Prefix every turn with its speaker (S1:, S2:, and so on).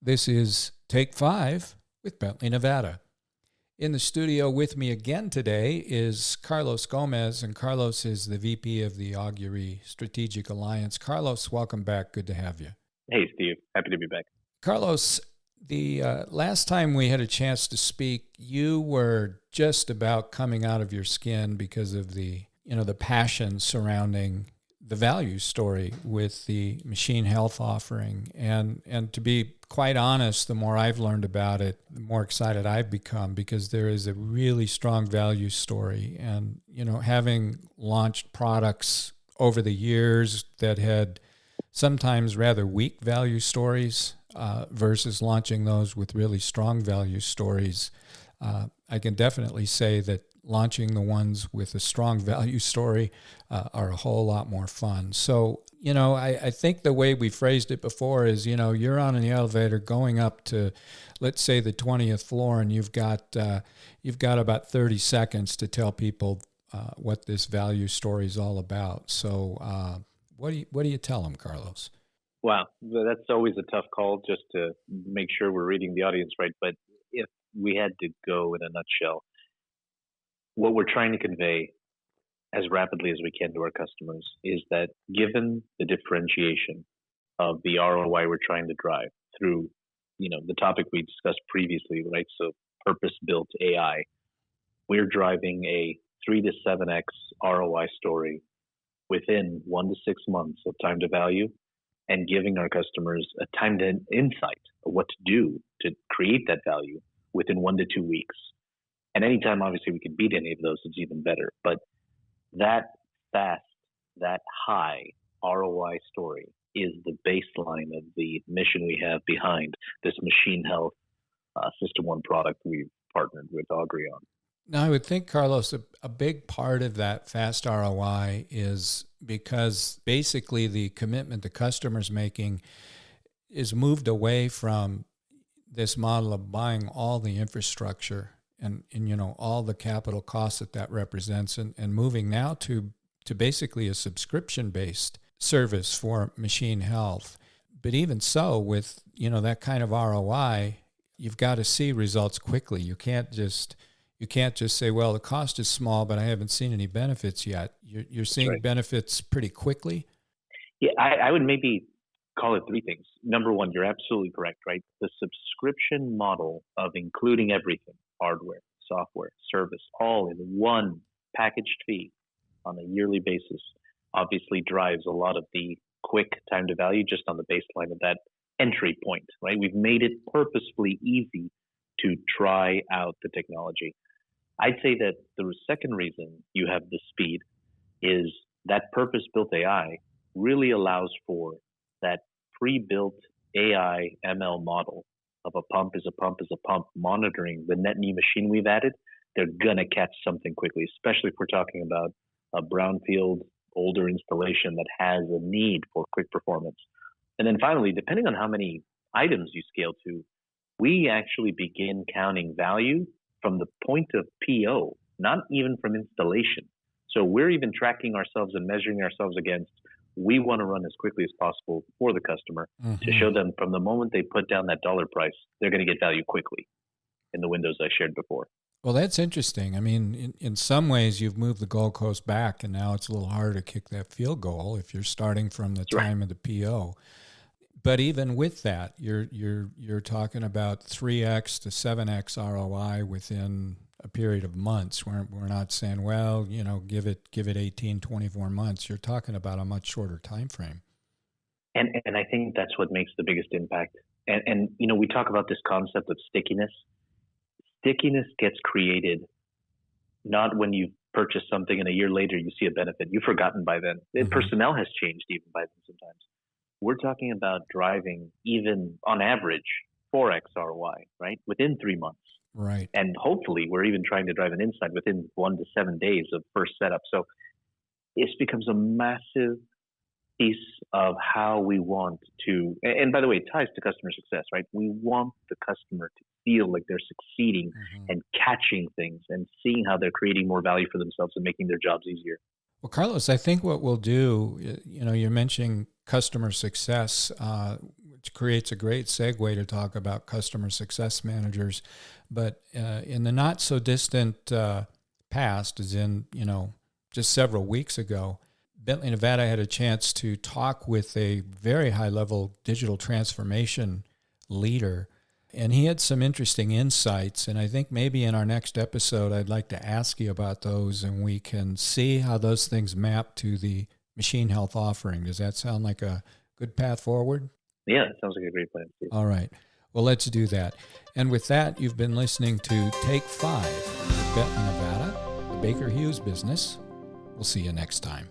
S1: This is Take 5 with Bentley Nevada. In the studio with me again today is Carlos Gomez, and Carlos is the VP of the Augury Strategic Alliance. Carlos, welcome back. Good to have you.
S2: Hey, Steve. Happy to be back.
S1: Carlos, the last time we had a chance to speak, you were just about coming out of your skin because of the passion surrounding the value story with the machine health offering. And to be quite honest, the more I've learned about it, the more excited I've become, because there is a really strong value story. And, having launched products over the years that had sometimes rather weak value stories versus launching those with really strong value stories, I can definitely say that launching the ones with a strong value story are a whole lot more fun. So, I think the way we phrased it before is, you're on an elevator going up to, let's say, the 20th floor, and you've got about 30 seconds to tell people what this value story is all about. So, what do you tell them, Carlos?
S2: Wow, that's always a tough call, just to make sure we're reading the audience right. But if we had to go in a nutshell, what we're trying to convey as rapidly as we can to our customers is that given the differentiation of the ROI we're trying to drive through, the topic we discussed previously, right? So purpose-built AI, we're driving a 3 to 7x ROI story within 1 to 6 months of time to value, and giving our customers a time to insight of what to do to create that value within 1 to 2 weeks. And anytime, obviously, we could beat any of those, it's even better. But that fast, that high ROI story is the baseline of the mission we have behind this machine health System 1 product we've partnered with Augury on.
S1: Now, I would think, Carlos, a big part of that fast ROI is because basically the commitment the customer's making is moved away from this model of buying all the infrastructure and all the capital costs that represents, and moving now to basically a subscription-based service for machine health. But even so, with that kind of ROI, you've got to see results quickly. You can't just say, well, the cost is small, but I haven't seen any benefits yet. You're seeing
S2: right.
S1: Benefits pretty quickly?
S2: Yeah, I would maybe call it 3 things. Number 1, you're absolutely correct, right? The subscription model of including everything, hardware, software, service, all in one packaged fee on a yearly basis, obviously drives a lot of the quick time to value just on the baseline of that entry point, right? We've made it purposefully easy to try out the technology. I'd say that the second reason you have the speed is that purpose-built AI really allows for that pre-built AI ML model of a pump is a pump is a pump, monitoring the net new machine we've added. They're going to catch something quickly, especially if we're talking about a brownfield, older installation that has a need for quick performance. And then finally, depending on how many items you scale to, we actually begin counting value from the point of PO, not even from installation. So we're even tracking ourselves and measuring ourselves against, we want to run as quickly as possible for the customer to show them from the moment they put down that dollar price, they're going to get value quickly in the windows I shared before.
S1: Well, that's interesting. I mean, in some ways, you've moved the goalpost back, and now it's a little harder to kick that field goal if you're starting from the time of the PO. But even with that, you're talking about 3x to 7x ROI within a period of months. We're not saying, well, give it 18, 24 months. You're talking about a much shorter time frame.
S2: And I think that's what makes the biggest impact. And we talk about this concept of stickiness. Stickiness gets created not when you purchase something and a year later you see a benefit. You've forgotten by then. Mm-hmm. Personnel has changed even by then sometimes. We're talking about driving even on average 4x ROI, right? Within 3 months.
S1: Right.
S2: And hopefully we're even trying to drive an insight within 1 to 7 days of first setup. So this becomes a massive piece of how we want to, and by the way, it ties to customer success, right? We want the customer to feel like they're succeeding and catching things and seeing how they're creating more value for themselves and making their jobs easier.
S1: Well, Carlos, I think what we'll do, you're mentioning customer success. which creates a great segue to talk about customer success managers. But in the not so distant past, as in, just several weeks ago, Bentley Nevada had a chance to talk with a very high-level digital transformation leader, and he had some interesting insights. And I think maybe in our next episode, I'd like to ask you about those, and we can see how those things map to the machine health offering. Does that sound like a good path forward?
S2: Yeah, that sounds like a great plan, Steve.
S1: All right. Well, let's do that. And with that, you've been listening to Take 5 with Bentley Nevada, the Baker Hughes Business. We'll see you next time.